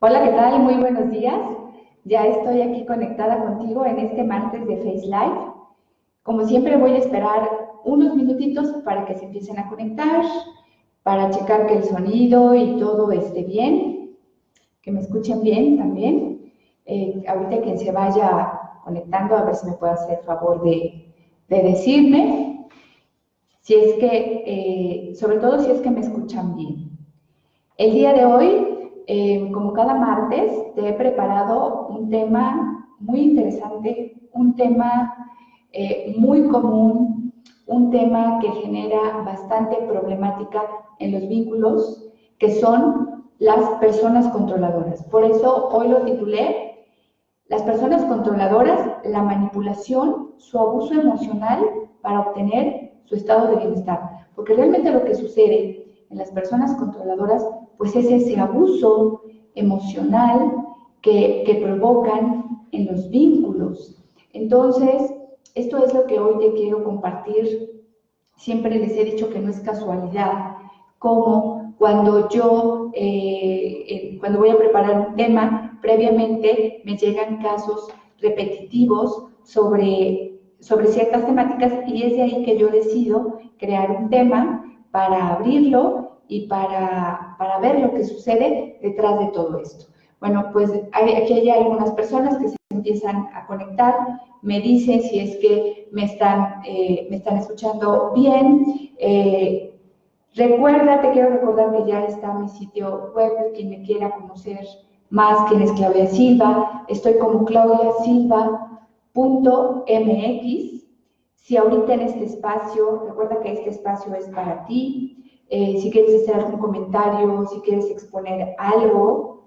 Hola, ¿qué tal? Muy buenos días. Ya estoy aquí conectada contigo en este martes de Face Live. Como siempre voy a esperar unos minutitos para que se empiecen a conectar, para checar que el sonido y todo esté bien, que me escuchen bien también. Ahorita quien se vaya conectando, a ver si me puede hacer favor de decirme si es que, sobre todo si es que me escuchan bien. El día de hoy, como cada martes, te he preparado un tema muy interesante, un tema muy común, un tema que genera bastante problemática en los vínculos, que son las personas controladoras. Por eso hoy lo titulé Las personas controladoras, la manipulación, su abuso emocional para obtener su estado de bienestar. Porque realmente lo que sucede en las personas controladoras, pues es ese abuso emocional que provocan en los vínculos. Entonces, esto es lo que hoy te quiero compartir. Siempre les he dicho que no es casualidad, como cuando voy a preparar un tema, previamente me llegan casos repetitivos sobre ciertas temáticas y es de ahí que yo decido crear un tema para abrirlo y para ver lo que sucede detrás de todo esto. Bueno, pues aquí hay algunas personas que se empiezan a conectar, me dicen si es que me están escuchando bien. Te quiero recordar que ya está mi sitio web, quien me quiera conocer más, quien es Claudia Silva. Estoy como claudiasilva.mx. Si ahorita en este espacio, recuerda que este espacio es para ti. Si quieres hacer algún comentario, si quieres exponer algo,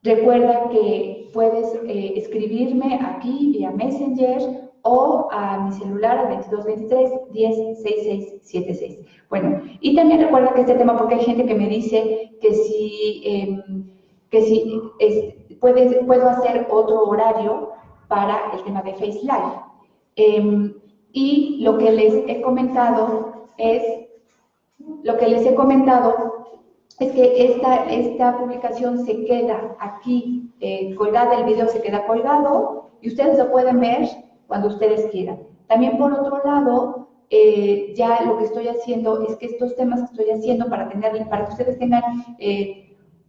recuerda que puedes escribirme aquí vía Messenger o a mi celular al 2223 106676. Bueno, y también recuerda que este tema, porque hay gente que me dice que si puedo hacer otro horario para el tema de Face Live. Y lo que les he comentado es que esta publicación se queda aquí colgada, el video se queda colgado y ustedes lo pueden ver cuando ustedes quieran. También por otro lado, ya lo que estoy haciendo es que estos temas que estoy haciendo para que ustedes tengan,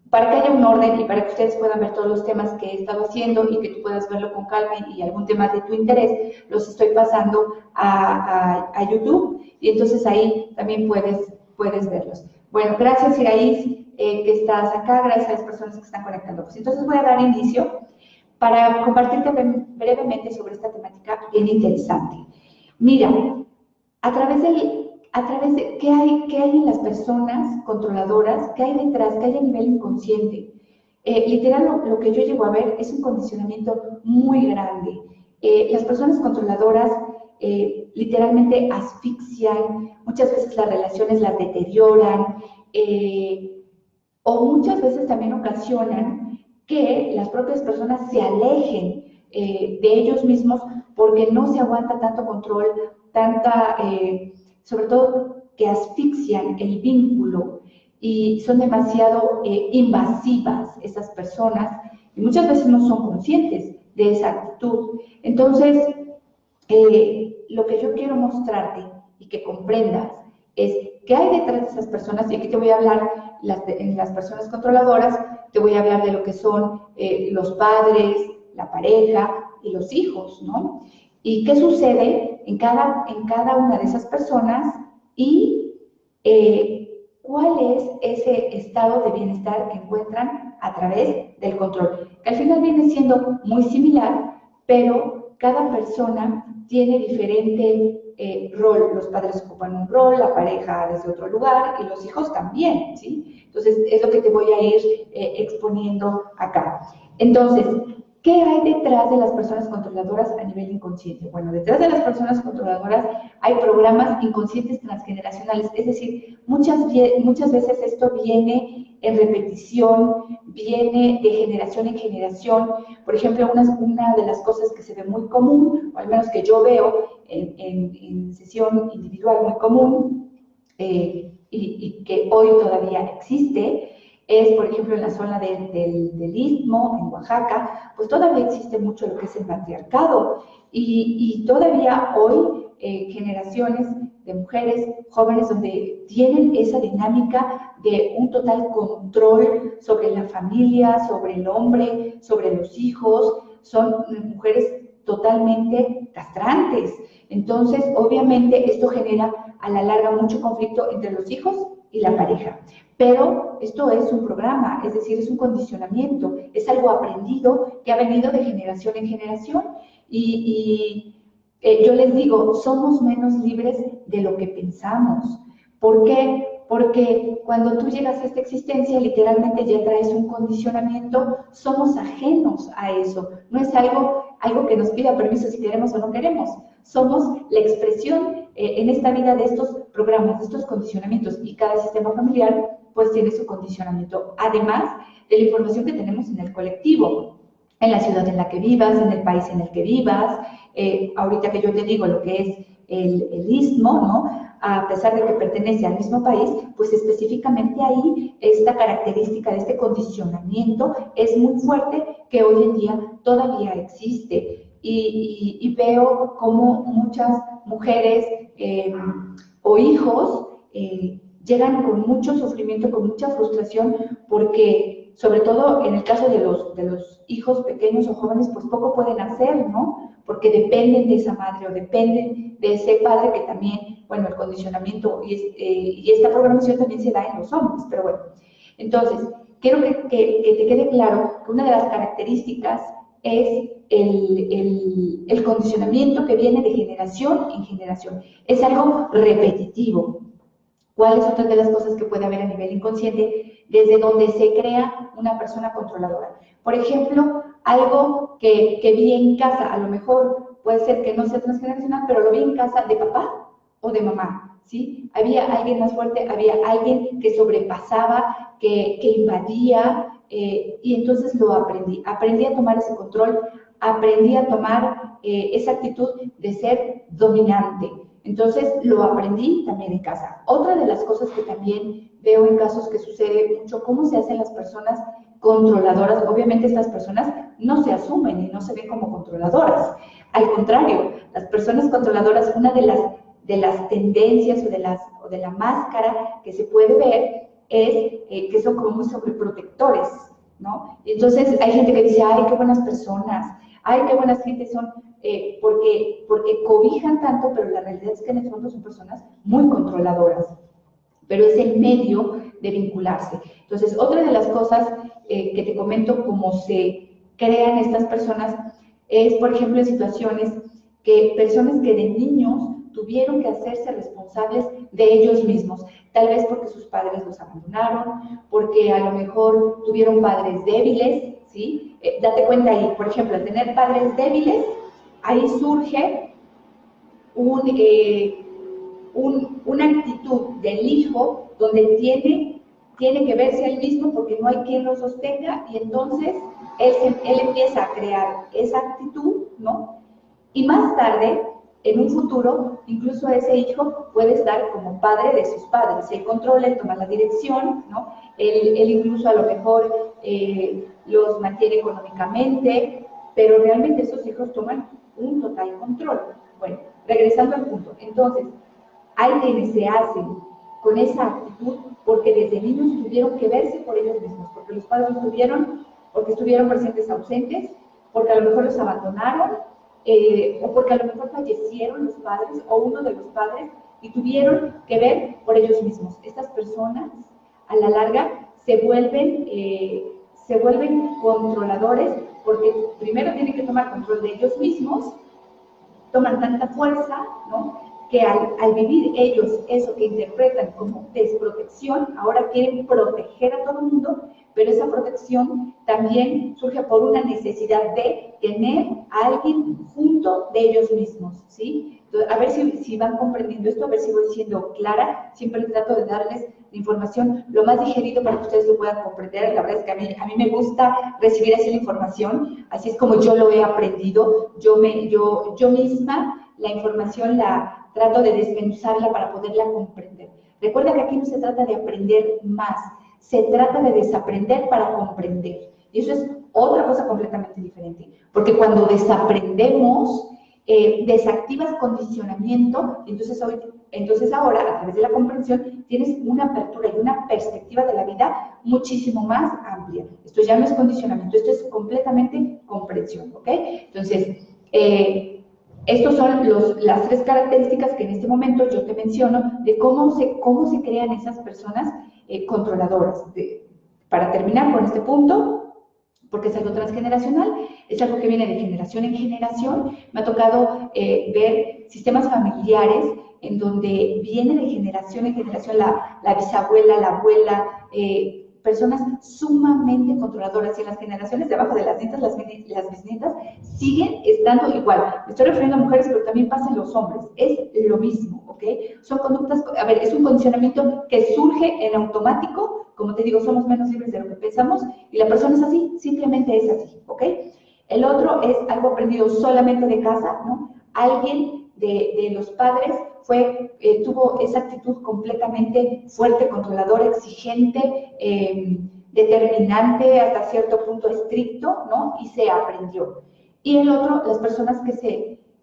para que haya un orden y para que ustedes puedan ver todos los temas que he estado haciendo y que tú puedas verlo con calma y algún tema de tu interés, los estoy pasando a YouTube y entonces ahí también puedes verlos. Bueno, gracias Iraís, que estás acá, gracias a las personas que están conectando. Pues entonces voy a dar inicio para compartirte brevemente sobre esta temática bien interesante. Mira, qué hay en las personas controladoras, qué hay detrás, qué hay a nivel inconsciente. Literal, lo que yo llego a ver es un condicionamiento muy grande. Las personas controladoras literalmente asfixian, muchas veces las relaciones las deterioran, o muchas veces también ocasionan que las propias personas se alejen de ellos mismos porque no se aguanta tanto control, sobre todo que asfixian el vínculo y son demasiado invasivas esas personas y muchas veces no son conscientes de esa actitud. Entonces, lo que yo quiero mostrarte y que comprendas es qué hay detrás de esas personas, y aquí te voy a hablar en las personas controladoras, te voy a hablar de lo que son los padres, la pareja y los hijos, ¿no? Y qué sucede en cada una de esas personas y cuál es ese estado de bienestar que encuentran a través del control, que al final viene siendo muy similar, pero cada persona tiene diferente rol. Los padres ocupan un rol, la pareja desde otro lugar y los hijos también, ¿sí? Entonces, es lo que te voy a ir exponiendo acá. Entonces, ¿qué hay detrás de las personas controladoras a nivel inconsciente? Bueno, detrás de las personas controladoras hay programas inconscientes transgeneracionales, es decir, muchas veces esto viene en repetición, viene de generación en generación. Por ejemplo, una de las cosas que se ve muy común, o al menos que yo veo en sesión individual muy común, y que hoy todavía existe, es, por ejemplo, en la zona del Istmo, en Oaxaca, pues todavía existe mucho lo que es el patriarcado y todavía hoy generaciones de mujeres jóvenes donde tienen esa dinámica de un total control sobre la familia, sobre el hombre, sobre los hijos, son mujeres totalmente castrantes. Entonces, obviamente, esto genera a la larga mucho conflicto entre los hijos y la pareja. Pero esto es un programa, es decir, es un condicionamiento, es algo aprendido que ha venido de generación en generación yo les digo, somos menos libres de lo que pensamos. ¿Por qué? Porque cuando tú llegas a esta existencia, literalmente ya traes un condicionamiento, somos ajenos a eso. No es algo que nos pida permiso si queremos o no queremos. Somos la expresión en esta vida de estos programas, de estos condicionamientos, y cada sistema familiar pues tiene su condicionamiento, además de la información que tenemos en el colectivo, en la ciudad en la que vivas, en el país en el que vivas. Ahorita que yo te digo lo que es el istmo, ¿no? A pesar de que pertenece al mismo país, pues específicamente ahí esta característica de este condicionamiento es muy fuerte que hoy en día todavía existe. Y veo como muchas mujeres o hijos llegan con mucho sufrimiento, con mucha frustración, porque sobre todo en el caso de los hijos pequeños o jóvenes, pues poco pueden hacer, ¿no? Porque dependen de esa madre o dependen de ese padre que también, bueno, el condicionamiento y esta programación también se da en los hombres, pero bueno. Entonces, quiero que te quede claro que una de las características es el condicionamiento que viene de generación en generación. Es algo repetitivo. ¿Cuál es otra de las cosas que puede haber a nivel inconsciente desde donde se crea una persona controladora? Por ejemplo, algo que vi en casa, a lo mejor puede ser que no sea transgeneracional, pero lo vi en casa de papá o de mamá, ¿sí? Había alguien más fuerte, había alguien que sobrepasaba, que invadía, y entonces lo aprendí. Aprendí a tomar ese control, aprendí a tomar esa actitud de ser dominante. Entonces lo aprendí también en casa. Otra de las cosas que también veo en casos que sucede mucho, cómo se hacen las personas controladoras. Obviamente estas personas no se asumen y no se ven como controladoras. Al contrario, las personas controladoras, una de las tendencias o de la máscara que se puede ver es que son como muy sobreprotectores, ¿no? Entonces hay gente que dice, ay, qué buenas personas, ay, qué buenas gentes son, porque cobijan tanto, pero la realidad es que en el fondo son personas muy controladoras, pero es el medio de vincularse. Entonces, otra de las cosas que te comento, cómo se crean estas personas, es, por ejemplo, en situaciones que personas que de niños tuvieron que hacerse responsables de ellos mismos, tal vez porque sus padres los abandonaron, porque a lo mejor tuvieron padres débiles, ¿sí? Date cuenta ahí, por ejemplo, al tener padres débiles, ahí surge una actitud del hijo donde tiene que verse a él mismo porque no hay quien lo sostenga, y entonces él empieza a crear esa actitud, ¿no? Y más tarde, en un futuro, incluso ese hijo puede estar como padre de sus padres. Él controla, él toma la dirección, ¿no? Él incluso a lo mejor los mantiene económicamente, pero realmente esos hijos toman un total control. Bueno, regresando al punto. Entonces, hay quienes se hacen con esa actitud porque desde niños tuvieron que verse por ellos mismos, porque los padres tuvieron, porque estuvieron presentes ausentes, porque a lo mejor los abandonaron, o porque a lo mejor fallecieron los padres o uno de los padres y tuvieron que ver por ellos mismos. Estas personas a la larga se vuelven controladores porque primero tienen que tomar control de ellos mismos, toman tanta fuerza, ¿no?, que al vivir ellos eso que interpretan como desprotección, ahora quieren proteger a todo el mundo, pero esa protección también surge por una necesidad de tener a alguien junto de ellos mismos, ¿sí? Entonces, a ver si van comprendiendo esto, a ver si voy siendo clara. Siempre trato de darles la información lo más digerido para que ustedes lo puedan comprender. La verdad es que a mí me gusta recibir así la información, así es como yo lo he aprendido. Yo misma la información la trato de desmenuzarla para poderla comprender. Recuerda que aquí no se trata de aprender más, Se trata de desaprender para comprender. Y eso es otra cosa completamente diferente. Porque cuando desaprendemos, desactivas condicionamiento, entonces ahora, a través de la comprensión, tienes una apertura y una perspectiva de la vida muchísimo más amplia. Esto ya no es condicionamiento, esto es completamente comprensión, ¿ok? Entonces, estos son las 3 características que en este momento yo te menciono de cómo se crean esas personas controladoras. Para terminar con este punto, porque es algo transgeneracional, es algo que viene de generación en generación. Me ha tocado ver sistemas familiares en donde viene de generación en generación la bisabuela, la abuela, personas sumamente controladoras, y en las generaciones de abajo de las nietas, las bisnietas, siguen estando igual. Me estoy refiriendo a mujeres, pero también pasa en los hombres. Es lo mismo, ¿ok? Son conductas, a ver, es un condicionamiento que surge en automático. Como te digo, somos menos libres de lo que pensamos, y la persona es así, simplemente es así, ¿ok? El otro es algo aprendido solamente de casa, ¿no? Alguien de los padres tuvo esa actitud completamente fuerte, controladora, exigente, determinante, hasta cierto punto estricto, ¿no? Y se aprendió. Y el otro, las personas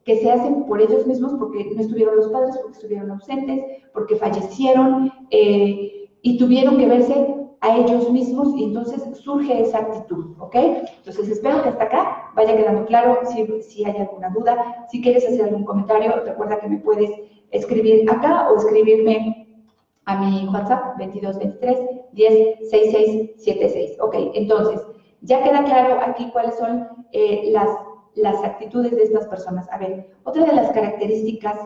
que se hacen por ellos mismos porque no estuvieron los padres, porque estuvieron ausentes, porque fallecieron, y tuvieron que verse a ellos mismos, y entonces surge esa actitud, ¿ok? Entonces espero que hasta acá vaya quedando claro. Si hay alguna duda, si quieres hacer algún comentario, recuerda que me puedes escribir acá o escribirme a mi WhatsApp 2223 10 66 76. Ok, entonces ya queda claro aquí cuáles son las actitudes de estas personas. A ver, otra de las características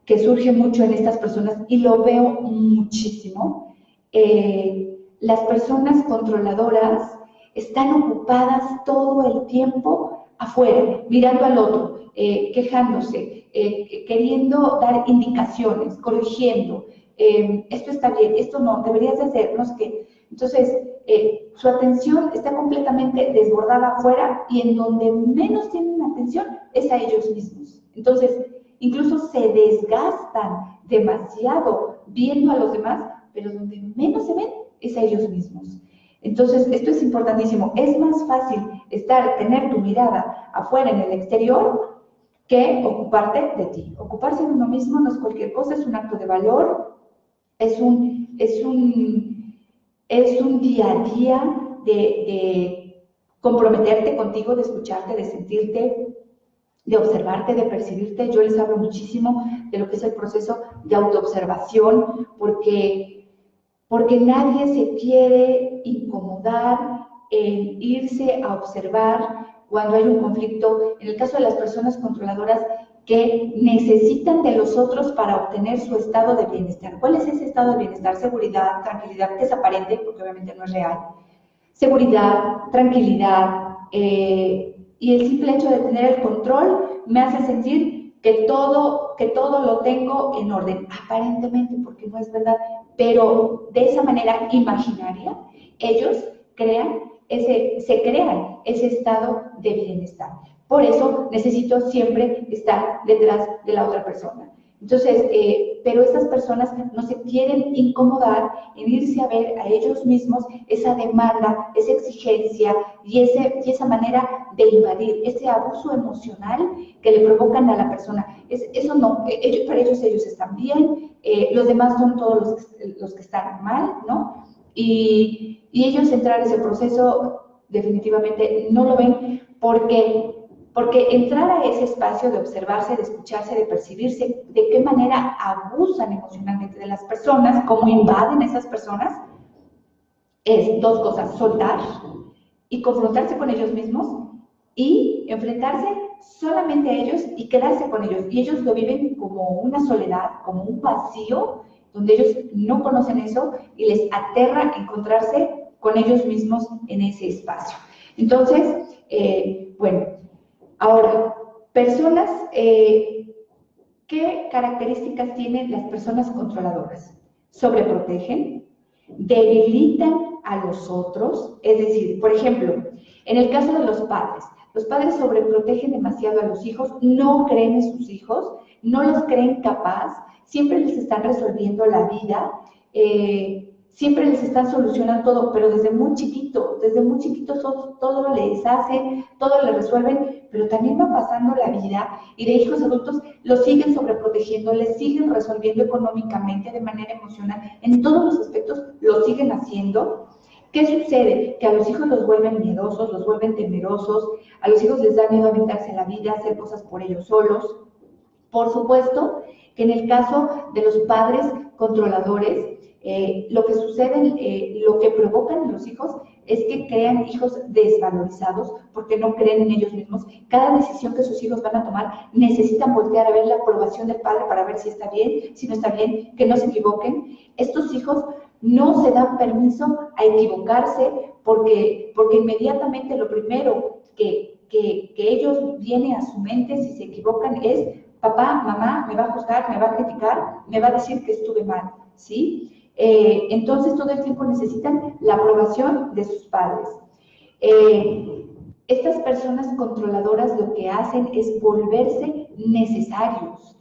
que surge mucho en estas personas, y lo veo muchísimo, las personas controladoras están ocupadas todo el tiempo afuera, mirando al otro, quejándose, queriendo dar indicaciones, corrigiendo, esto está bien, esto no, deberías de hacer, no sé qué. Entonces, su atención está completamente desbordada afuera, y en donde menos tienen atención es a ellos mismos. Entonces, incluso se desgastan demasiado viendo a los demás, pero donde menos se ven es a ellos mismos. Entonces, esto es importantísimo. Es más fácil tener tu mirada afuera en el exterior que ocuparte de ti. Ocuparse de uno mismo no es cualquier cosa, es un acto de valor, es un día a día de comprometerte contigo, de escucharte, de sentirte, de observarte, de percibirte. Yo les hablo muchísimo de lo que es el proceso de autoobservación, porque nadie se quiere incomodar en irse a observar cuando hay un conflicto. En el caso de las personas controladoras que necesitan de los otros para obtener su estado de bienestar. ¿Cuál es ese estado de bienestar? Seguridad, tranquilidad, que es aparente, porque obviamente no es real. Seguridad, tranquilidad, y el simple hecho de tener el control me hace sentir que todo lo tengo en orden, aparentemente, porque no es verdad, pero de esa manera imaginaria, ellos se crean ese estado de bienestar. Por eso necesito siempre estar detrás de la otra persona. Entonces, pero estas personas no se quieren incomodar en irse a ver a ellos mismos esa demanda, esa exigencia y esa manera de invadir, ese abuso emocional que le provocan a la persona. Eso no, para ellos están bien, los demás son todos los que están mal, ¿no? Y ellos entrar en ese proceso definitivamente no lo ven, porque entrar a ese espacio de observarse, de escucharse, de percibirse, de qué manera abusan emocionalmente de las personas, cómo invaden esas personas, es 2 cosas: soltar y confrontarse con ellos mismos, y enfrentarse solamente a ellos y quedarse con ellos. Y ellos lo viven como una soledad, como un vacío, donde ellos no conocen eso y les aterra encontrarse con ellos mismos en ese espacio. Entonces, bueno, ahora, personas, ¿qué características tienen las personas controladoras? Sobreprotegen, debilitan a los otros, es decir, por ejemplo, en el caso de los padres sobreprotegen demasiado a los hijos, no creen en sus hijos, no los creen capaz, siempre les están resolviendo la vida, siempre les están solucionando todo, pero desde muy chiquitos todo les hacen, todo les resuelven, pero también va pasando la vida y de hijos adultos los siguen sobreprotegiendo, les siguen resolviendo económicamente, de manera emocional, en todos los aspectos lo siguen haciendo. ¿Qué sucede? Que a los hijos los vuelven miedosos, los vuelven temerosos, a los hijos les da miedo aventarse la vida, hacer cosas por ellos solos. Por supuesto que en el caso de los padres controladores, lo que sucede, lo que provocan en los hijos es que crean hijos desvalorizados porque no creen en ellos mismos. Cada decisión que sus hijos van a tomar necesitan voltear a ver la aprobación del padre para ver si está bien, si no está bien, que no se equivoquen. Estos hijos no se dan permiso a equivocarse porque inmediatamente lo primero que ellos viene a su mente si se equivocan es: papá, mamá, me va a juzgar, me va a criticar, me va a decir que estuve mal, ¿sí? Entonces todo el tiempo necesitan la aprobación de sus padres. Estas personas controladoras lo que hacen es volverse necesarios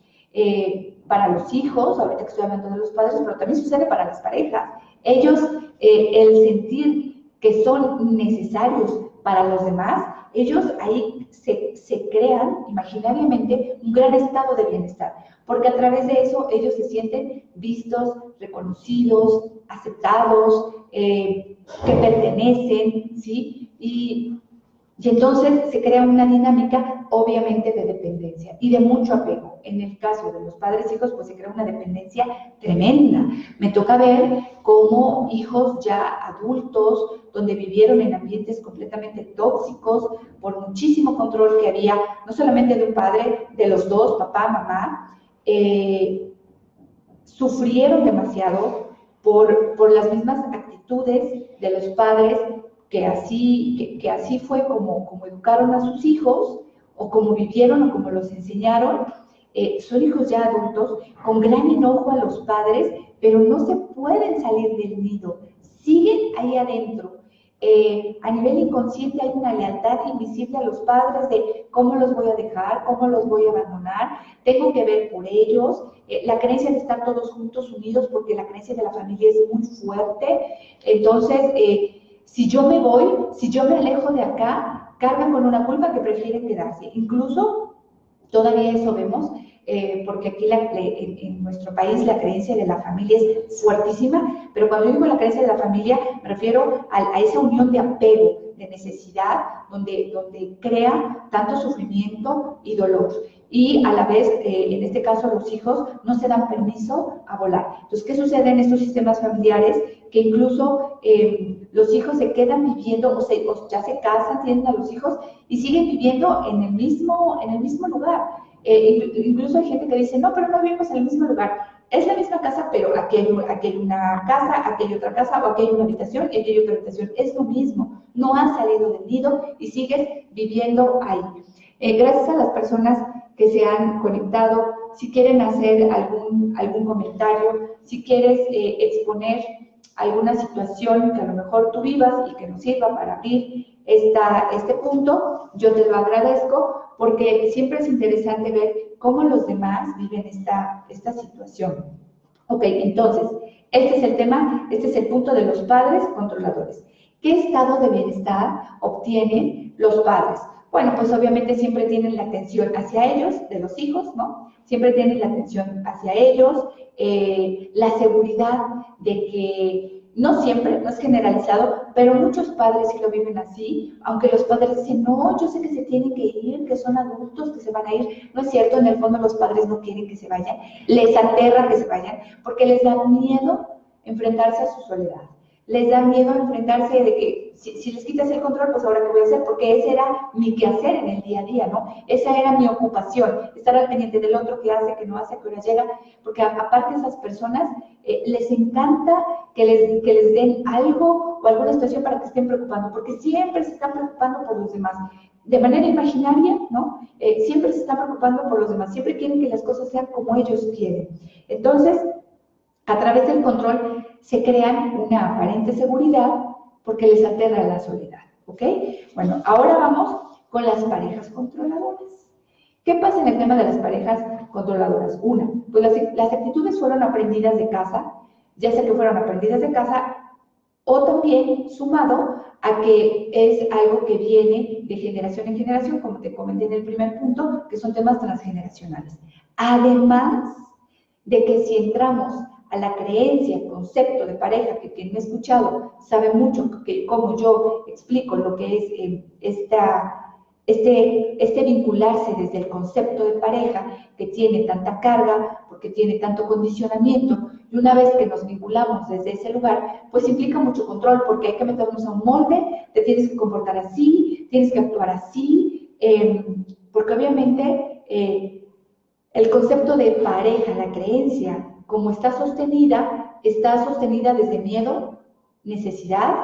para los hijos, ahorita que estoy hablando de los padres, pero también sucede para las parejas. Ellos, el sentir que son necesarios para los demás, ellos ahí se crean imaginariamente un gran estado de bienestar, porque a través de eso ellos se sienten vistos, reconocidos, aceptados, que pertenecen, ¿sí? Y entonces se crea una dinámica, obviamente, de dependencia y de mucho apego. En el caso de los padres hijos, pues se crea una dependencia tremenda. Me toca ver cómo hijos ya adultos, donde vivieron en ambientes completamente tóxicos, por muchísimo control que había, no solamente de un padre, de los dos, papá, mamá, sufrieron demasiado por las mismas actitudes de los padres, que así fue como educaron a sus hijos, o como vivieron, o como los enseñaron. Son hijos ya adultos, con gran enojo a los padres, pero no se pueden salir del nido, siguen ahí adentro. A nivel inconsciente hay una lealtad invisible a los padres de cómo los voy a dejar, cómo los voy a abandonar, tengo que ver por ellos, la creencia de estar todos juntos unidos, porque la creencia de la familia es muy fuerte. Entonces, si yo me voy, si yo me alejo de acá, cargan con una culpa que prefieren quedarse. Incluso, todavía eso vemos, porque aquí en nuestro país la creencia de la familia es fuertísima, pero cuando yo digo la creencia de la familia, me refiero a esa unión de apego, de necesidad, donde crea tanto sufrimiento y dolor. Y a la vez, en este caso, los hijos no se dan permiso a volar. Entonces, ¿qué sucede en estos sistemas familiares? Que incluso los hijos se quedan viviendo, o ya se casan, tienen a los hijos y siguen viviendo en el mismo lugar. Incluso hay gente que dice: no, pero no vivimos en el mismo lugar. Es la misma casa, pero aquí hay una casa, aquí hay otra casa, o aquí hay una habitación y aquí hay otra habitación. Es lo mismo, no has salido del nido y sigues viviendo ahí. Gracias a las personas que se han conectado, si quieren hacer algún comentario, si quieres exponer alguna situación que a lo mejor tú vivas y que nos sirva para abrir este punto, yo te lo agradezco, porque siempre es interesante ver cómo los demás viven esta situación. Ok, entonces, este es el tema, este es el punto de los padres controladores. ¿Qué estado de bienestar obtienen los padres? Bueno, pues obviamente siempre tienen la atención hacia ellos, de los hijos, ¿no? Siempre tienen la atención hacia ellos, la seguridad de que, no siempre, no es generalizado, pero muchos padres sí lo viven así, aunque los padres dicen: no, yo sé que se tienen que ir, que son adultos, que se van a ir. No es cierto, en el fondo los padres no quieren que se vayan, les aterra que se vayan, porque les da miedo enfrentarse a su soledad. Les da miedo enfrentarse de que si les quitas el control, pues ahora qué voy a hacer, porque ese era mi quehacer en el día a día, ¿no? Esa era mi ocupación, estar al pendiente del otro, qué hace, qué no hace, qué hora llega, porque aparte esas personas les encanta que les den algo o alguna situación para que estén preocupando, porque siempre se están preocupando por los demás. De manera imaginaria, ¿no? Siempre se están preocupando por los demás, siempre quieren que las cosas sean como ellos quieren. Entonces, a través del control se crean una aparente seguridad porque les aterra la soledad, ¿ok? Bueno, ahora vamos con las parejas controladoras. ¿Qué pasa en el tema de las parejas controladoras? Una, pues las actitudes fueron aprendidas de casa, ya sea que fueron aprendidas de casa o también sumado a que es algo que viene de generación en generación, como te comenté en el primer punto, que son temas transgeneracionales. Además de que si entramos a la creencia, concepto de pareja, que quien me ha escuchado sabe mucho que como yo explico lo que es este vincularse desde el concepto de pareja, que tiene tanta carga, porque tiene tanto condicionamiento, y una vez que nos vinculamos desde ese lugar, pues implica mucho control, porque hay que meternos a un molde, te tienes que comportar así, tienes que actuar así, porque obviamente el concepto de pareja, la creencia, como está sostenida desde miedo, necesidad,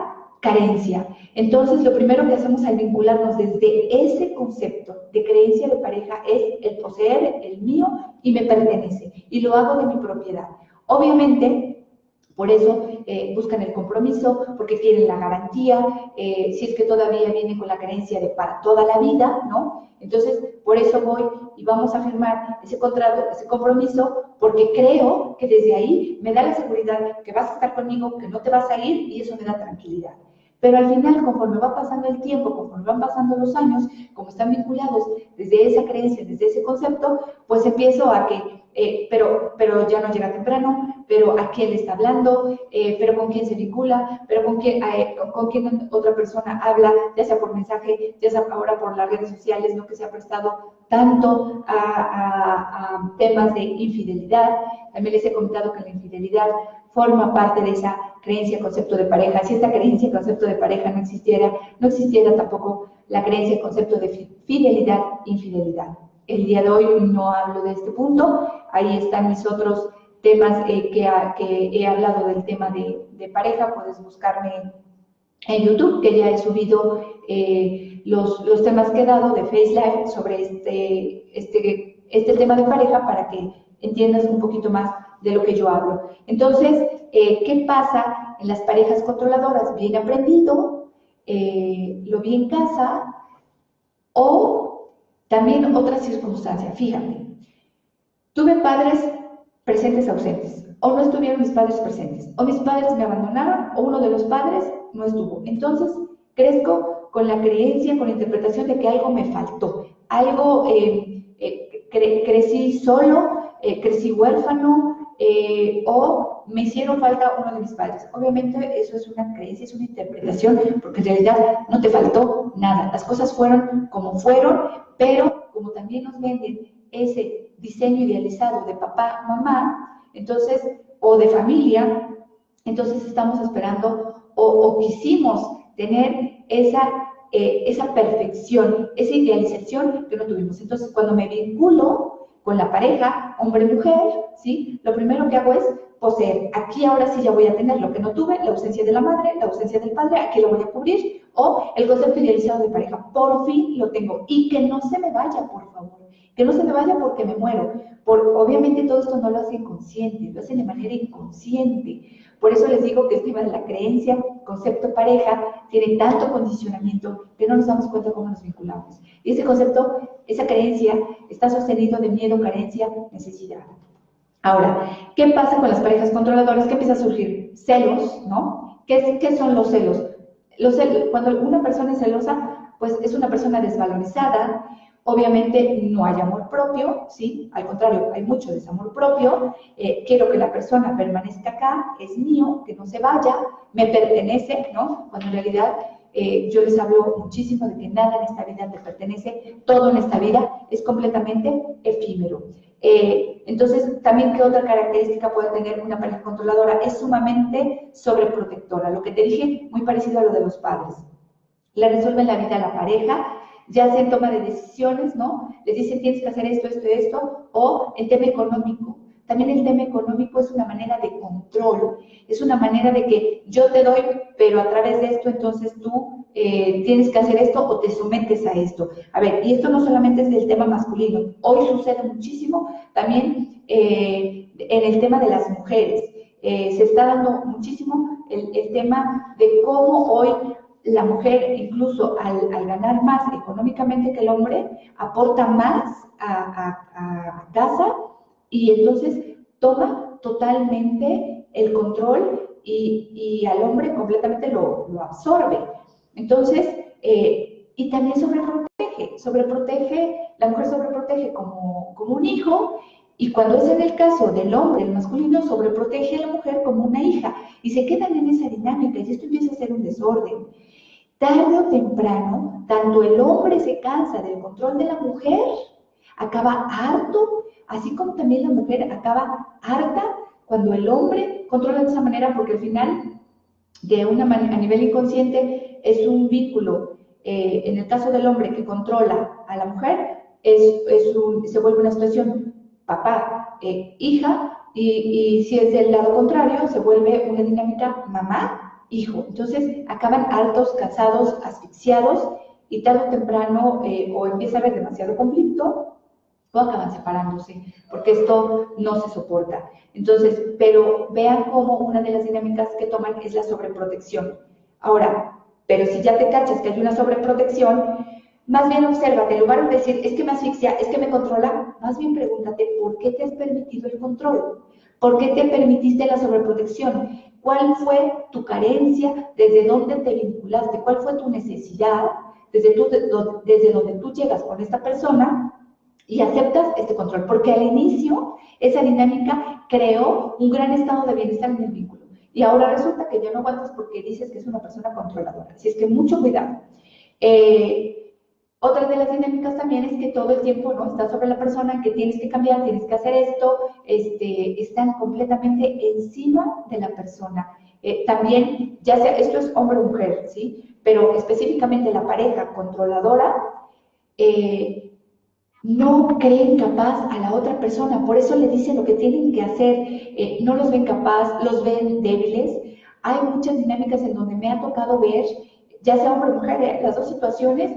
carencia. Entonces, lo primero que hacemos al vincularnos desde ese concepto de creencia de pareja es el poseer, el mío, y me pertenece, y lo hago de mi propiedad. Obviamente, por eso buscan el compromiso, porque quieren la garantía, si es que todavía vienen con la creencia de para toda la vida, ¿no? Entonces, por eso voy y vamos a firmar ese contrato, ese compromiso, porque creo que desde ahí me da la seguridad que vas a estar conmigo, que no te vas a ir, y eso me da tranquilidad. Pero al final, conforme va pasando el tiempo, conforme van pasando los años, como están vinculados desde esa creencia, desde ese concepto, pues empiezo a que, pero ya no llega temprano, pero a quién le está hablando, pero con quién se vincula, pero con quién otra persona habla, ya sea por mensaje, ya sea ahora por las redes sociales, ¿no? Que se ha prestado tanto a temas de infidelidad. También les he comentado que la infidelidad forma parte de esa creencia, concepto de pareja. Si esta creencia, concepto de pareja no existiera tampoco la creencia, concepto de fidelidad, infidelidad. El día de hoy no hablo de este punto, ahí están mis otros temas que he hablado del tema de pareja, puedes buscarme en YouTube, que ya he subido los temas que he dado de Face Live sobre este tema de pareja para que entiendas un poquito más de lo que yo hablo. Entonces, ¿qué pasa en las parejas controladoras? Bien aprendido, lo vi en casa, o también otra circunstancia. Fíjate, tuve padres presentes ausentes, o no estuvieron mis padres presentes, o mis padres me abandonaron, o uno de los padres no estuvo. Entonces, crezco con la creencia, con la interpretación de que algo me faltó, algo, crecí solo, crecí huérfano, o me hicieron falta uno de mis padres. Obviamente eso es una creencia, es una interpretación, porque en realidad no te faltó nada. Las cosas fueron como fueron, pero como también nos venden ese diseño idealizado de papá, mamá, entonces, o de familia, entonces estamos esperando o quisimos tener esa perfección, esa idealización que no tuvimos. Entonces, cuando me vinculo con la pareja, hombre-mujer, ¿sí? Lo primero que hago es poseer. Aquí ahora sí ya voy a tener lo que no tuve, la ausencia de la madre, la ausencia del padre, aquí lo voy a cubrir, o el concepto idealizado de pareja, por fin lo tengo. Y que no se me vaya, por favor, que no se me vaya porque me muero. Obviamente todo esto no lo hacen consciente, lo hacen de manera inconsciente. Por eso les digo que el tema de la creencia, concepto pareja, tiene tanto condicionamiento que no nos damos cuenta cómo nos vinculamos. Y ese concepto, esa creencia, está sostenido de miedo, carencia, necesidad. Ahora, ¿qué pasa con las parejas controladoras? ¿Qué empieza a surgir? Celos, ¿no? ¿Qué son los celos? Cuando una persona es celosa, pues es una persona desvalorizada. Obviamente no hay amor propio, ¿sí? Al contrario, hay mucho desamor propio. Quiero que la persona permanezca acá, es mío, que no se vaya, me pertenece, ¿no? Cuando en realidad yo les hablo muchísimo de que nada en esta vida te pertenece, todo en esta vida es completamente efímero. Entonces, también, ¿qué otra característica puede tener una pareja controladora? Es sumamente sobreprotectora. Lo que te dije, muy parecido a lo de los padres. Le resuelven la vida a la pareja, ya sea en toma de decisiones, ¿no? Les dicen tienes que hacer esto, esto, esto, o el tema económico. También el tema económico es una manera de control, es una manera de que yo te doy, pero a través de esto entonces tú tienes que hacer esto o te sometes a esto. A ver, y esto no solamente es del tema masculino, hoy sucede muchísimo también en el tema de las mujeres. Se está dando muchísimo el tema de cómo hoy la mujer, incluso al ganar más económicamente que el hombre, aporta más a casa y entonces toma totalmente el control y al hombre completamente lo absorbe. Entonces, y también sobreprotege, la mujer sobreprotege como un hijo, y cuando es en el caso del hombre, el masculino, sobreprotege a la mujer como una hija, y se quedan en esa dinámica, y esto empieza a ser un desorden. Tarde o temprano, tanto el hombre se cansa del control de la mujer, acaba harto, así como también la mujer acaba harta cuando el hombre controla de esa manera, porque al final, a nivel inconsciente, es un vínculo. En el caso del hombre que controla a la mujer, se vuelve una situación papá, hija, y si es del lado contrario, se vuelve una dinámica mamá, hijo. Entonces acaban hartos, cansados, asfixiados, y tarde o temprano o empieza a haber demasiado conflicto, o acaban separándose, porque esto no se soporta. Entonces, pero vean cómo una de las dinámicas que toman es la sobreprotección. Ahora, pero si ya te cachas que hay una sobreprotección, más bien obsérvate, en lugar de decir, es que me asfixia, es que me controla, más bien pregúntate, ¿por qué te has permitido el control? ¿Por qué te permitiste la sobreprotección? ¿Cuál fue tu carencia? ¿Desde dónde te vinculaste? ¿Cuál fue tu necesidad? Desde donde tú llegas con esta persona y aceptas este control, porque al inicio esa dinámica creó un gran estado de bienestar en el vínculo, y ahora resulta que ya no aguantas porque dices que es una persona controladora. Así es que mucho cuidado. Otra de las dinámicas también es que todo el tiempo no está sobre la persona, que tienes que cambiar, tienes que hacer esto, están completamente encima de la persona. También, ya sea, esto es hombre o mujer, ¿sí? Pero específicamente la pareja controladora, no creen capaz a la otra persona, por eso le dicen lo que tienen que hacer, no los ven capaz, los ven débiles. Hay muchas dinámicas en donde me ha tocado ver, ya sea hombre o mujer, las dos situaciones,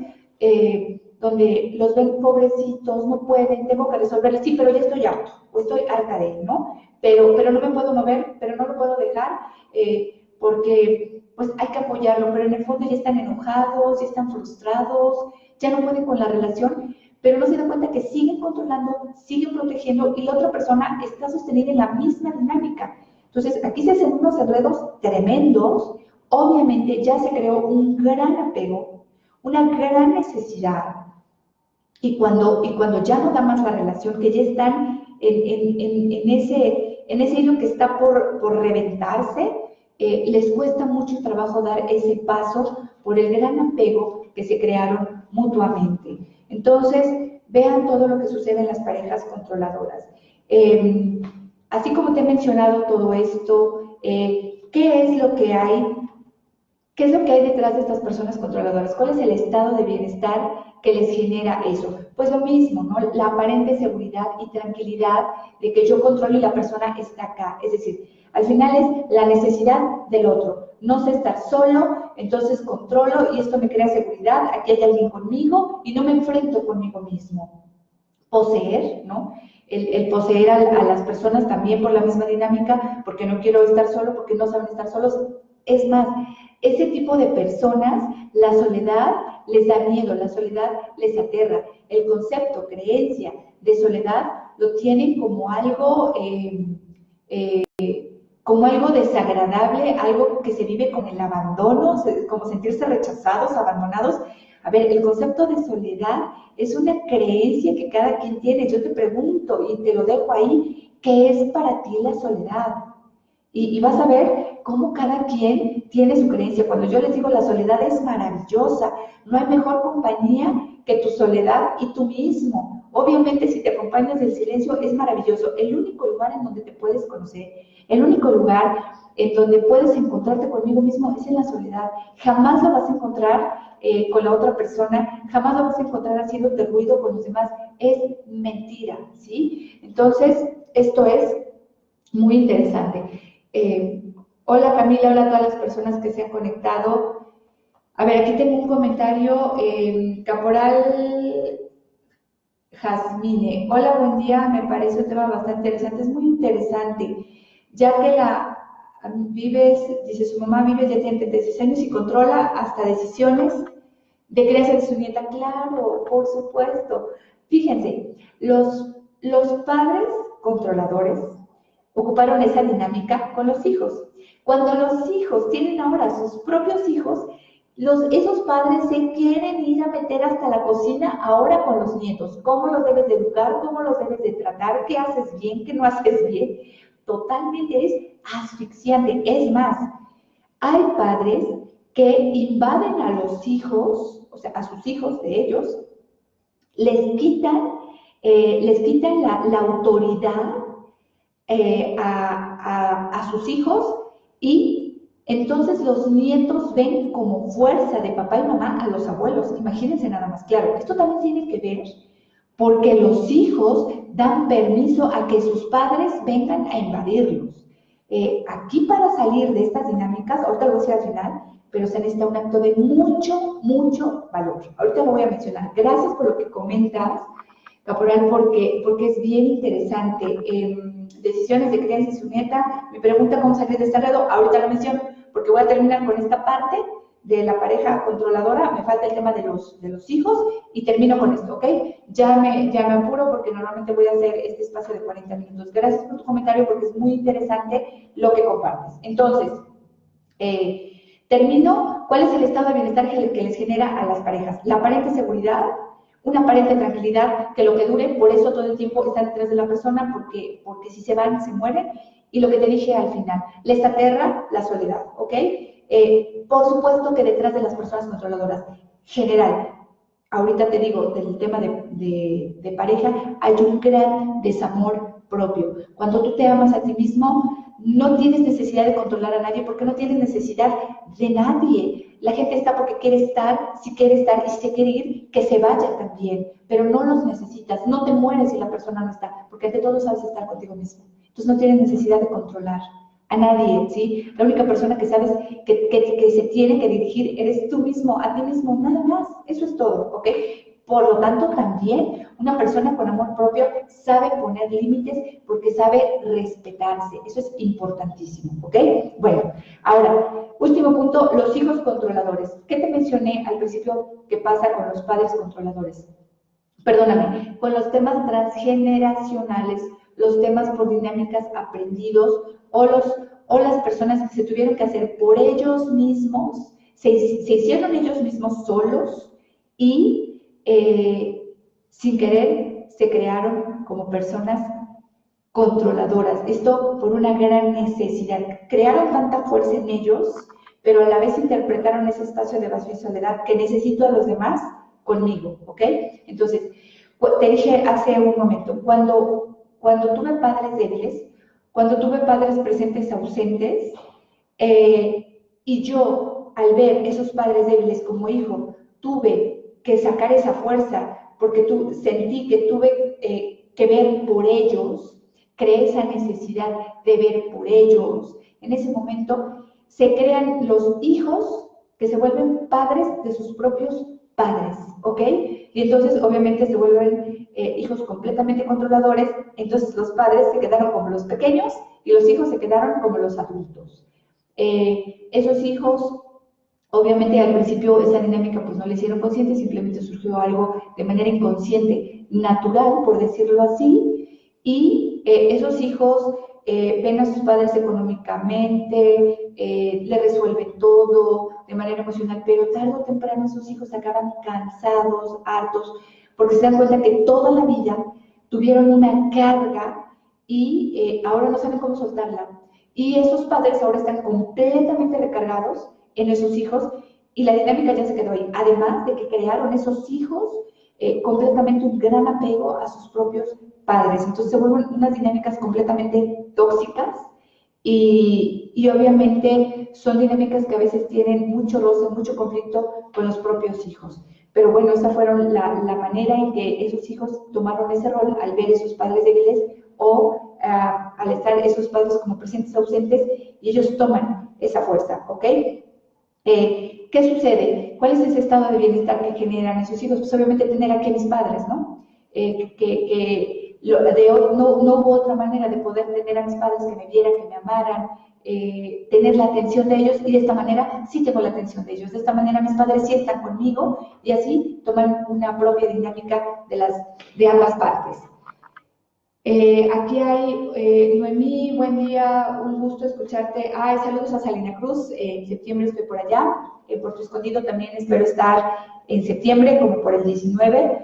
donde los ven pobrecitos, no pueden, tengo que resolverles, sí, pero ya estoy harto, o estoy harta de él, ¿no? Pero no me puedo mover, pero no lo puedo dejar, porque pues hay que apoyarlo, pero en el fondo ya están enojados, ya están frustrados, ya no pueden con la relación, pero no se dan cuenta que siguen controlando, siguen protegiendo, y la otra persona está sostenida en la misma dinámica. Entonces, aquí se hacen unos enredos tremendos. Obviamente ya se creó un gran apego, una gran necesidad, y cuando ya no da más la relación, que ya están en ese hilo que está por reventarse, les cuesta mucho trabajo dar ese paso por el gran apego que se crearon mutuamente. Entonces, vean todo lo que sucede en las parejas controladoras. Así como te he mencionado todo esto, ¿qué es lo que hay? ¿Qué es lo que hay detrás de estas personas controladoras? ¿Cuál es el estado de bienestar que les genera eso? Pues lo mismo, ¿no? La aparente seguridad y tranquilidad de que yo controlo y la persona está acá. Es decir, al final es la necesidad del otro. No sé estar solo, entonces controlo y esto me crea seguridad. Aquí hay alguien conmigo y no me enfrento conmigo mismo. Poseer, ¿no? El poseer a las personas también por la misma dinámica, porque no quiero estar solo, porque no saben estar solos. Es más, ese tipo de personas, la soledad les da miedo, la soledad les aterra. El concepto, creencia de soledad lo tienen como algo desagradable, algo que se vive con el abandono, como sentirse rechazados, abandonados. A ver, el concepto de soledad es una creencia que cada quien tiene. Yo te pregunto y te lo dejo ahí, ¿qué es para ti la soledad? Y vas a ver cómo cada quien tiene su creencia. Cuando yo les digo la soledad es maravillosa, no hay mejor compañía que tu soledad y tú mismo. Obviamente si te acompañas del silencio es maravilloso. El único lugar en donde te puedes conocer, el único lugar en donde puedes encontrarte conmigo mismo es en la soledad. Jamás lo vas a encontrar con la otra persona, jamás lo vas a encontrar haciéndote ruido con los demás. Es mentira, ¿sí? Entonces, esto es muy interesante. Hola Camila, hola a todas las personas que se han conectado. A ver, aquí tengo un comentario, Caporal Jasmine. Hola, buen día, me parece un tema bastante interesante, es muy interesante, ya que dice su mamá vive ya tiene 36 años y controla hasta decisiones de crianza de su nieta. Claro, por supuesto. Fíjense, los padres controladores ocuparon esa dinámica con los hijos. Cuando los hijos tienen ahora sus propios hijos, esos padres se quieren ir a meter hasta la cocina ahora con los nietos. ¿Cómo los debes de educar? ¿Cómo los debes de tratar? ¿Qué haces bien? ¿Qué no haces bien? Totalmente es asfixiante. Es más, hay padres que invaden a los hijos, o sea, a sus hijos de ellos, les quitan la autoridad a sus hijos, y entonces los nietos ven como fuerza de papá y mamá a los abuelos. Imagínense nada más. Claro, esto también tiene que ver porque los hijos dan permiso a que sus padres vengan a invadirlos. Aquí, para salir de estas dinámicas, ahorita lo voy a decir al final, pero se necesita un acto de mucho, mucho valor. Ahorita lo voy a mencionar. Gracias por lo que comentas, Caporal, porque es bien interesante. Decisiones de crianza y su nieta. Mi pregunta, ¿cómo salir de este enredo? Ahorita lo menciono, porque voy a terminar con esta parte de la pareja controladora. Me falta el tema de los hijos y termino con esto, ¿ok? Ya me apuro porque normalmente voy a hacer este espacio de 40 minutos. Gracias por tu comentario, porque es muy interesante lo que compartes. Entonces, termino. ¿Cuál es el estado de bienestar que les genera a las parejas? La aparente seguridad, una aparente tranquilidad, que lo que dure, por eso todo el tiempo están detrás de la persona, porque si se van, se mueren. Y lo que te dije al final, les aterra la soledad, ¿ok? Por supuesto que detrás de las personas controladoras, general, ahorita te digo, del tema de pareja, hay un gran desamor propio. Cuando tú te amas a ti mismo, no tienes necesidad de controlar a nadie, porque no tienes necesidad de nadie. La gente está porque quiere estar, si quiere estar, y si se quiere ir, que se vaya también, pero no los necesitas. No te mueres si la persona no está, porque ante todo sabes estar contigo mismo. Entonces no tienes necesidad de controlar a nadie, ¿sí? La única persona que sabes que se tiene que dirigir eres tú mismo, a ti mismo, nada más. Eso es todo, ¿ok? Por lo tanto, también una persona con amor propio sabe poner límites, porque sabe respetarse. Eso es importantísimo, ¿ok? Bueno, ahora, último punto, los hijos controladores. ¿Qué te mencioné al principio que pasa con los padres controladores? Perdóname, con los temas transgeneracionales, los temas por dinámicas aprendidos, o las personas que se tuvieron que hacer por ellos mismos, se hicieron ellos mismos solos, y sin querer se crearon como personas controladoras. Esto por una gran necesidad. Crearon tanta fuerza en ellos, pero a la vez interpretaron ese espacio de vacío y soledad, que necesito a los demás conmigo, ¿ok? Entonces, te dije hace un momento, cuando tuve padres débiles, cuando tuve padres presentes ausentes, y yo, al ver esos padres débiles como hijo, tuve que sacar esa fuerza, porque sentí que tuve que ver por ellos, creé esa necesidad de ver por ellos. En ese momento se crean los hijos que se vuelven padres de sus propios padres, ¿ok? Y entonces obviamente se vuelven hijos completamente controladores. Entonces los padres se quedaron como los pequeños y los hijos se quedaron como los adultos. Esos hijos, obviamente al principio esa dinámica pues no le hicieron consciente, simplemente surgió algo de manera inconsciente, natural, por decirlo así, y esos hijos ven a sus padres económicamente, le resuelven todo de manera emocional, pero tarde o temprano esos hijos acaban cansados, hartos, porque se dan cuenta que toda la vida tuvieron una carga y ahora no saben cómo soltarla. Y esos padres ahora están completamente recargados en esos hijos, y la dinámica ya se quedó ahí. Además de que crearon esos hijos completamente un gran apego a sus propios padres. Entonces se vuelven unas dinámicas completamente tóxicas, y obviamente son dinámicas que a veces tienen mucho roce, mucho conflicto con los propios hijos. Pero bueno, esa fueron la manera en que esos hijos tomaron ese rol al ver esos padres débiles, o al estar esos padres como presentes ausentes, y ellos toman esa fuerza, ¿ok? ¿Qué sucede? ¿Cuál es ese estado de bienestar que generan esos hijos? Pues obviamente tener aquí a mis padres, ¿no? No hubo otra manera de poder tener a mis padres que me vieran, que me amaran, tener la atención de ellos, y de esta manera sí tengo la atención de ellos. De esta manera mis padres sí están conmigo, y así toman una propia dinámica de ambas partes. Aquí hay Noemí, buen día, un gusto escucharte. Ay, saludos a Salina Cruz, en septiembre estoy por allá. Puerto Escondido también espero estar en septiembre, como por el 19.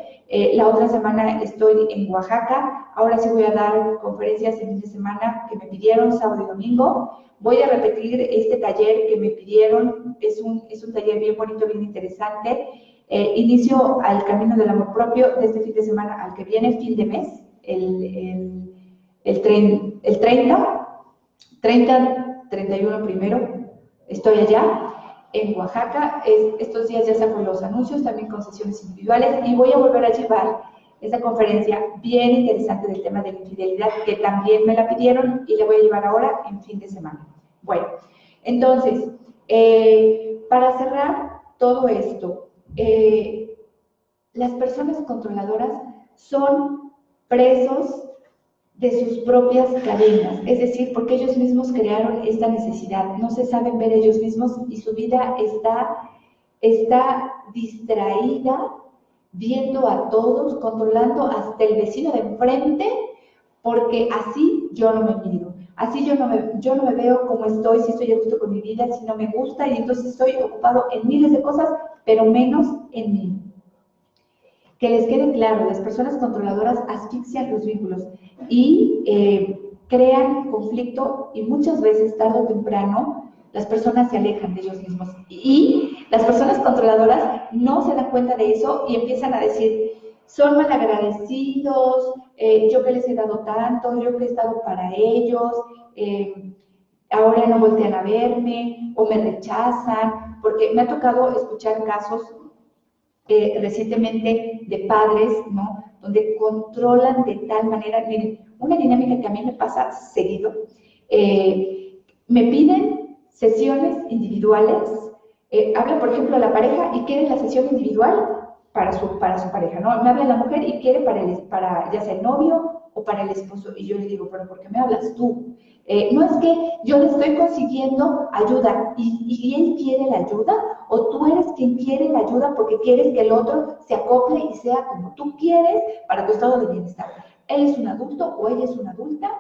La otra semana estoy en Oaxaca. Ahora sí voy a dar conferencias el fin de semana que me pidieron, sábado y domingo. Voy a repetir este taller que me pidieron. Es un taller bien bonito, bien interesante. Inicio al camino del amor propio de este fin de semana al que viene, fin de mes. El 31 primero, estoy allá en Oaxaca. Estos días ya saco los anuncios, también con sesiones individuales, y voy a volver a llevar esa conferencia bien interesante del tema de la infidelidad, que también me la pidieron y la voy a llevar ahora en fin de semana. Bueno, entonces, para cerrar todo esto, las personas controladoras son presos de sus propias cadenas, es decir, porque ellos mismos crearon esta necesidad, no se saben ver ellos mismos y su vida está distraída, viendo a todos, controlando hasta el vecino de enfrente, porque así yo no me miro, así yo no me veo como estoy, si estoy a gusto con mi vida, si no me gusta, y entonces estoy ocupado en miles de cosas, pero menos en mí. Que les quede claro, las personas controladoras asfixian los vínculos y crean conflicto, y muchas veces, tarde o temprano, las personas se alejan de ellos mismos. Y las personas controladoras no se dan cuenta de eso y empiezan a decir, son malagradecidos, yo que les he dado tanto, yo que he estado para ellos, ahora no voltean a verme o me rechazan, porque me ha tocado escuchar casos recientemente de padres, ¿no? Donde controlan de tal manera, miren, una dinámica que a mí me pasa seguido, me piden sesiones individuales, habla por ejemplo a la pareja y quiere la sesión individual para su pareja, ¿no? Me habla la mujer y quiere para ya sea el novio o para el esposo, y yo le digo, pero ¿por qué me hablas tú? No es que yo le estoy consiguiendo ayuda y él quiere la ayuda, o tú eres quien quiere la ayuda porque quieres que el otro se acople y sea como tú quieres para tu estado de bienestar. Él es un adulto o ella es una adulta,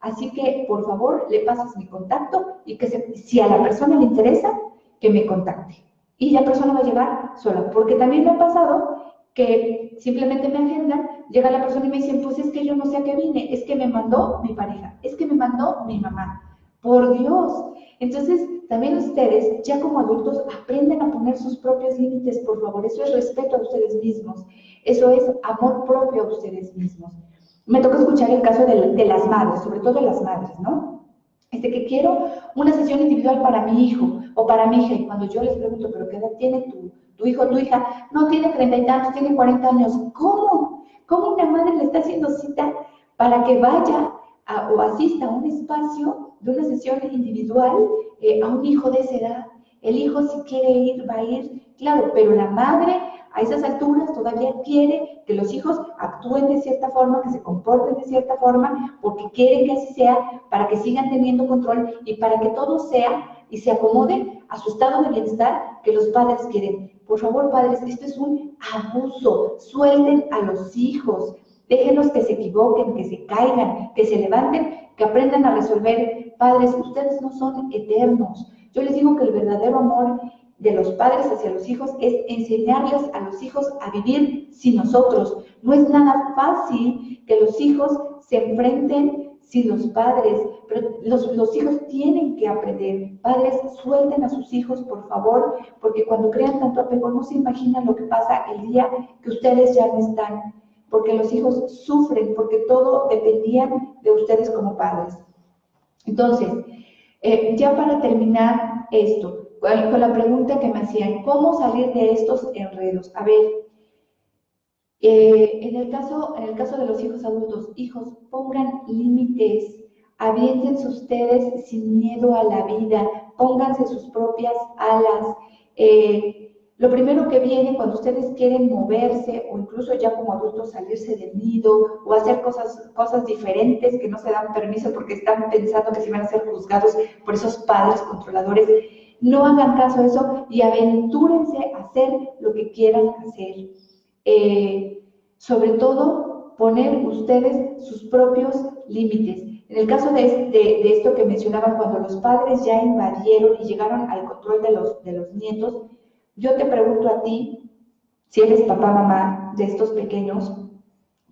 así que por favor le pasas mi contacto y que si a la persona le interesa, que me contacte. Y la persona va a llegar sola, porque también me ha pasado que simplemente me agendan, llega la persona y me dicen, pues es que yo no sé a qué vine, es que me mandó mi pareja, es que me mandó mi mamá. Por Dios. Entonces, también ustedes, ya como adultos, aprenden a poner sus propios límites, por favor. Eso es respeto a ustedes mismos. Eso es amor propio a ustedes mismos. Me toca escuchar el caso de las madres, sobre todo de las madres, ¿no? Que quiero una sesión individual para mi hijo o para mi hija, y cuando yo les pregunto, ¿pero qué edad tiene tu hijo o tu hija? No, tiene 30 y tantos, tiene 40 años. ¿Cómo? ¿Cómo una madre le está haciendo cita para que vaya o asista a un espacio de una sesión individual a un hijo de esa edad? El hijo, si quiere ir, va a ir, claro, pero la madre a esas alturas todavía quiere que los hijos actúen de cierta forma, que se comporten de cierta forma, porque quieren que así sea, para que sigan teniendo control y para que todo sea y se acomode a su estado de bienestar que los padres quieren. Por favor, padres, esto es un abuso. Suelten a los hijos, déjenlos que se equivoquen, que se caigan, que se levanten, que aprendan a resolver. Padres, ustedes no son eternos. Yo les digo que el verdadero amor de los padres hacia los hijos es enseñarles a los hijos a vivir sin nosotros. No es nada fácil que los hijos se enfrenten sin los padres, pero los hijos tienen que aprender. Padres, suelten a sus hijos, por favor, porque cuando crean tanto apego no se imaginan lo que pasa el día que ustedes ya no están, porque los hijos sufren, porque todo dependían de ustedes como padres. Entonces, ya para terminar esto, con la pregunta que me hacían, ¿cómo salir de estos enredos? A ver, en el caso de los hijos adultos, hijos, pongan límites, aviéntense ustedes sin miedo a la vida, pónganse sus propias alas. Lo primero que viene cuando ustedes quieren moverse o incluso ya como adultos salirse del nido o hacer cosas diferentes que no se dan permiso porque están pensando que se van a ser juzgados por esos padres controladores, no hagan caso a eso y aventúrense a hacer lo que quieran hacer. Sobre todo, poner ustedes sus propios límites. En el caso de esto que mencionaban, cuando los padres ya invadieron y llegaron al control de los nietos, yo te pregunto a ti, si eres papá, mamá de estos pequeños,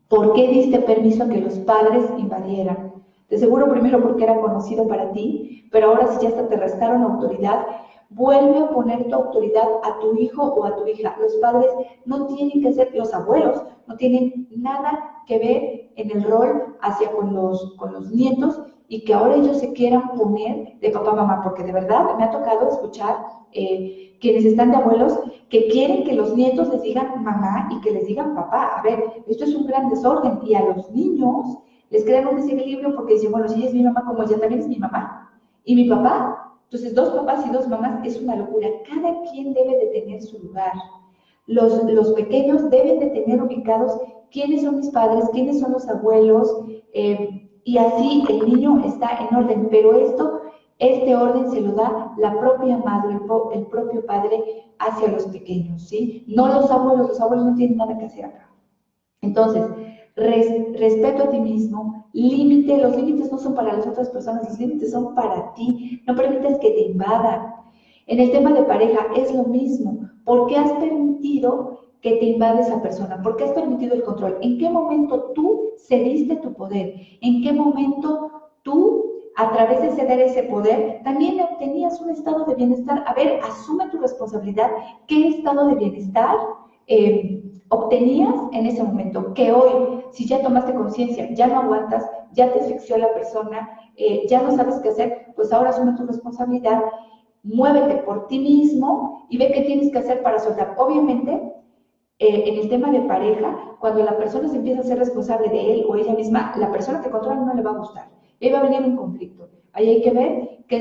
¿por qué diste permiso a que los padres invadieran? De seguro primero porque era conocido para ti, pero ahora si ya hasta te restaron autoridad, vuelve a poner tu autoridad a tu hijo o a tu hija. Los padres no tienen que ser, los abuelos no tienen nada que ver en el rol hacia con los nietos y que ahora ellos se quieran poner de papá, mamá, porque de verdad me ha tocado escuchar quienes están de abuelos que quieren que los nietos les digan mamá y que les digan papá. A ver, esto es un gran desorden y a los niños les crean un desequilibrio porque dicen, bueno, si ella es mi mamá, como ella también es mi mamá. Y mi papá, entonces 2 papás y 2 mamás es una locura. Cada quien debe de tener su lugar. Los pequeños deben de tener ubicados quiénes son mis padres, quiénes son los abuelos, y así el niño está en orden. Pero este orden se lo da la propia madre, el propio padre hacia los pequeños, ¿sí? No los abuelos no tienen nada que hacer acá. Entonces, respeto a ti mismo, los límites no son para las otras personas, los límites son para ti, no permitas que te invadan. En el tema de pareja es lo mismo. ¿Por qué has permitido que te invade esa persona? ¿Por qué has permitido el control? ¿En qué momento tú cediste tu poder? ¿En qué momento tú, a través de ceder ese poder, también obtenías un estado de bienestar? A ver, asume tu responsabilidad. ¿Qué estado de bienestar obtenías en ese momento? Que hoy, si ya tomaste conciencia, ya no aguantas, ya te asfixió la persona, ya no sabes qué hacer, pues ahora asume tu responsabilidad, muévete por ti mismo y ve qué tienes que hacer para soltar. Obviamente, en el tema de pareja, cuando la persona se empieza a ser responsable de él o ella misma, la persona que controla no le va a gustar. Ahí va a venir un conflicto. Ahí hay que ver qué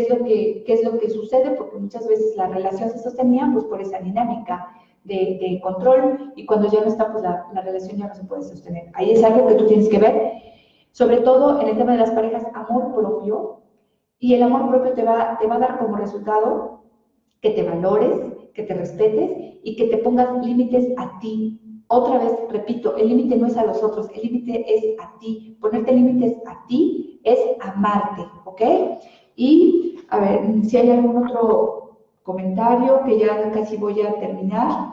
es lo que sucede, porque muchas veces la relación se sostenía pues, por esa dinámica de control, y cuando ya no está, pues la relación ya no se puede sostener. Ahí es algo que tú tienes que ver, sobre todo en el tema de las parejas, amor propio, y el amor propio te va a dar como resultado que te valores, que te respetes y que te pongas límites a ti. Otra vez, repito, el límite no es a los otros, el límite es a ti. Ponerte límites a ti es amarte, ¿ok? Y, a ver, si hay algún otro comentario, que ya casi voy a terminar.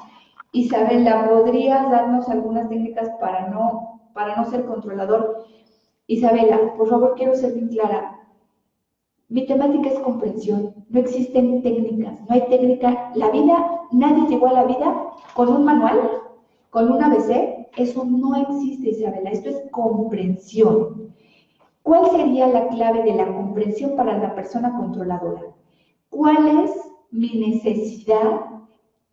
Isabela, ¿podrías darnos algunas técnicas para no ser controlador? Isabela, por favor, quiero ser bien clara. Mi temática es comprensión, no existen técnicas, no hay técnica. La vida, nadie llegó a la vida con un manual, con un ABC, eso no existe, Isabela, esto es comprensión. ¿Cuál sería la clave de la comprensión para la persona controladora? ¿Cuál es mi necesidad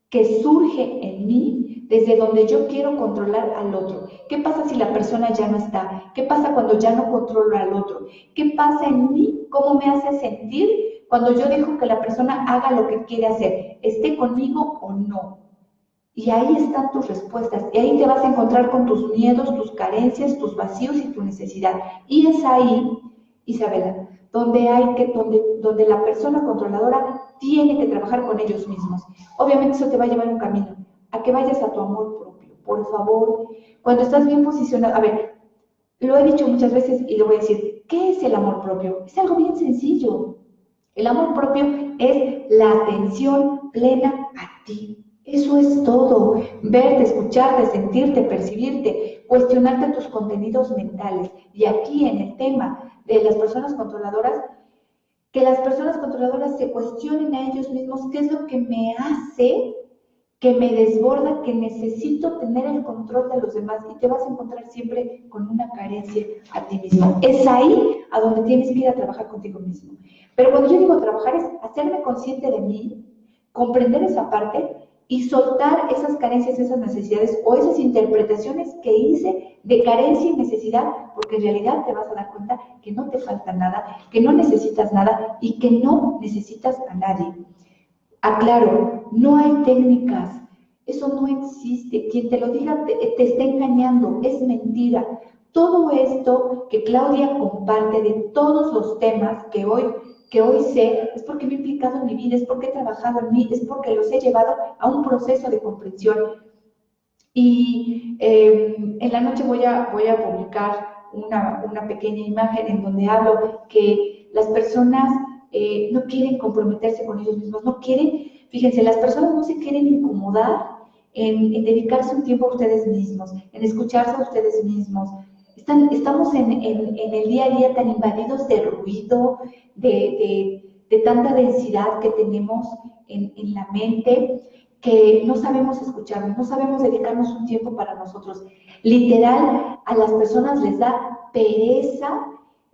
que surge en mí desde donde yo quiero controlar al otro? ¿Qué pasa si la persona ya no está? ¿Qué pasa cuando ya no controlo al otro? ¿Qué pasa en mí? ¿Cómo me hace sentir cuando yo dejo que la persona haga lo que quiere hacer, esté conmigo o no? Y ahí están tus respuestas, y ahí te vas a encontrar con tus miedos, tus carencias, tus vacíos y tu necesidad. Y es ahí, Isabela, donde la persona controladora tiene que trabajar con ellos mismos. Obviamente eso te va a llevar un camino, a que vayas a tu amor propio, por favor. Cuando estás bien posicionado, a ver, lo he dicho muchas veces y lo voy a decir, ¿qué es el amor propio? Es algo bien sencillo. El amor propio es la atención plena a ti. Eso es todo. Verte, escucharte, sentirte, percibirte, cuestionarte tus contenidos mentales. Y aquí en el tema de las personas controladoras, que las personas controladoras se cuestionen a ellos mismos qué es lo que me hace, que me desborda, que necesito tener el control de los demás, y te vas a encontrar siempre con una carencia a ti mismo. Es ahí a donde tienes que ir a trabajar contigo mismo. Pero cuando yo digo trabajar es hacerme consciente de mí, comprender esa parte y soltar esas carencias, esas necesidades o esas interpretaciones que hice de carencia y necesidad, porque en realidad te vas a dar cuenta que no te falta nada, que no necesitas nada y que no necesitas a nadie. Aclaro, no hay técnicas, eso no existe. Quien te lo diga te está engañando, es mentira. Todo esto que Claudia comparte de todos los temas que hoy sé, es porque me he implicado en mi vida, es porque he trabajado en mí, es porque los he llevado a un proceso de comprensión. Y en la noche voy a publicar una pequeña imagen en donde hablo que las personas no quieren comprometerse con ellos mismos, no quieren, fíjense, las personas no se quieren incomodar en dedicarse un tiempo a ustedes mismos, en escucharse a ustedes mismos. Estamos en el día a día tan invadidos de ruido, de tanta densidad que tenemos en la mente, que no sabemos escucharnos, no sabemos dedicarnos un tiempo para nosotros. Literal, a las personas les da pereza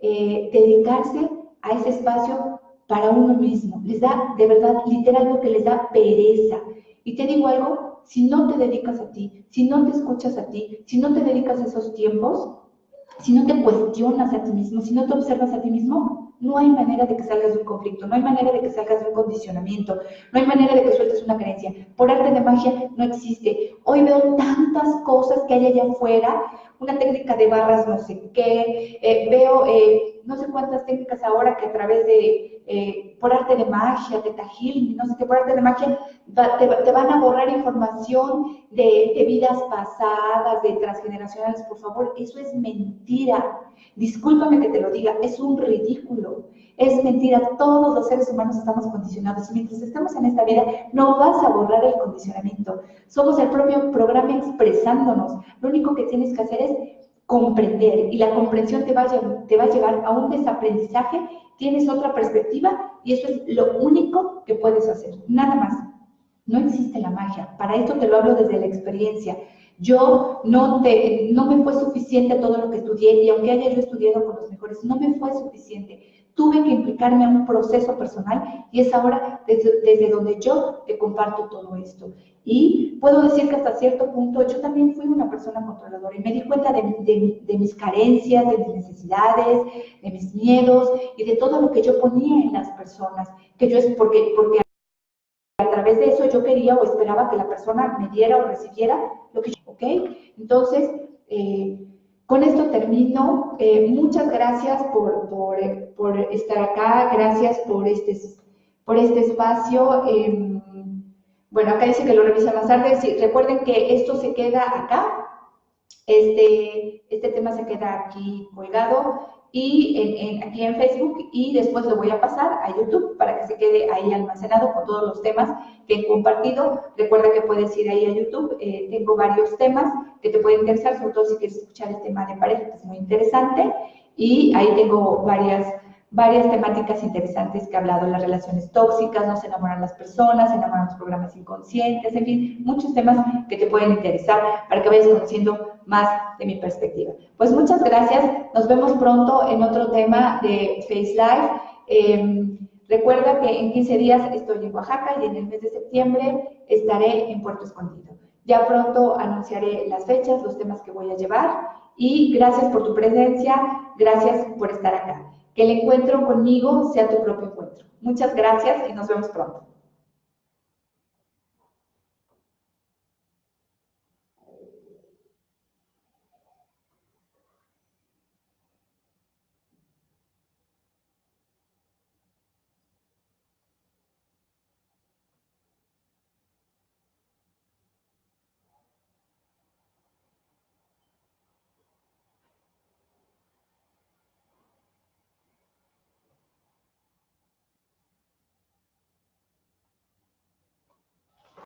dedicarse a ese espacio para uno mismo. Les da, de verdad, literal, lo que les da pereza. Y te digo algo, si no te dedicas a ti, si no te escuchas a ti, si no te dedicas a esos tiempos, si no te cuestionas a ti mismo, si no te observas a ti mismo, no hay manera de que salgas de un conflicto, no hay manera de que salgas de un condicionamiento, no hay manera de que sueltes una creencia. Por arte de magia no existe. Hoy veo tantas cosas que hay allá afuera, una técnica de barras no sé qué, veo no sé cuántas técnicas ahora que a través de, por arte de magia, Theta Healing, no sé qué, por arte de magia, te van a borrar información de vidas pasadas, de transgeneracionales. Por favor, eso es mentira. Discúlpame que te lo diga, es un ridículo, es mentira. Todos los seres humanos estamos condicionados y mientras estemos en esta vida no vas a borrar el condicionamiento. Somos el propio programa expresándonos. Lo único que tienes que hacer es comprender y la comprensión te va a llevar a un desaprendizaje. Tienes otra perspectiva y eso es lo único que puedes hacer, nada más. No existe la magia, para esto te lo hablo desde la experiencia. Yo no me fue suficiente todo lo que estudié y aunque haya yo estudiado con los mejores, no me fue suficiente. Tuve que implicarme a un proceso personal y es ahora desde donde yo te comparto todo esto. Y puedo decir que hasta cierto punto yo también fui una persona controladora y me di cuenta de mis carencias, de mis necesidades, de mis miedos y de todo lo que yo ponía en las personas, que yo es porque a través de eso yo quería o esperaba que la persona me diera o recibiera lo que yo, ¿ok? Entonces, con esto termino. Muchas gracias por estar acá, gracias por este espacio. Bueno, acá dice que lo revisa más tarde. Sí, recuerden que esto se queda acá, este tema se queda aquí colgado y aquí en Facebook y después lo voy a pasar a YouTube para que se quede ahí almacenado con todos los temas que he compartido. Recuerda que puedes ir ahí a YouTube, tengo varios temas que te pueden interesar, sobre todo si quieres escuchar el tema de pareja, que es muy interesante, y ahí tengo varias temáticas interesantes que he hablado: las relaciones tóxicas, no se enamoran las personas, se enamoran los programas inconscientes, en fin, muchos temas que te pueden interesar para que vayas conociendo más de mi perspectiva. Pues muchas gracias, nos vemos pronto en otro tema de Face Live. Recuerda que en 15 días estoy en Oaxaca y en el mes de septiembre estaré en Puerto Escondido. Ya pronto anunciaré las fechas, los temas que voy a llevar y gracias por tu presencia, gracias por estar acá. Que el encuentro conmigo sea tu propio encuentro. Muchas gracias y nos vemos pronto.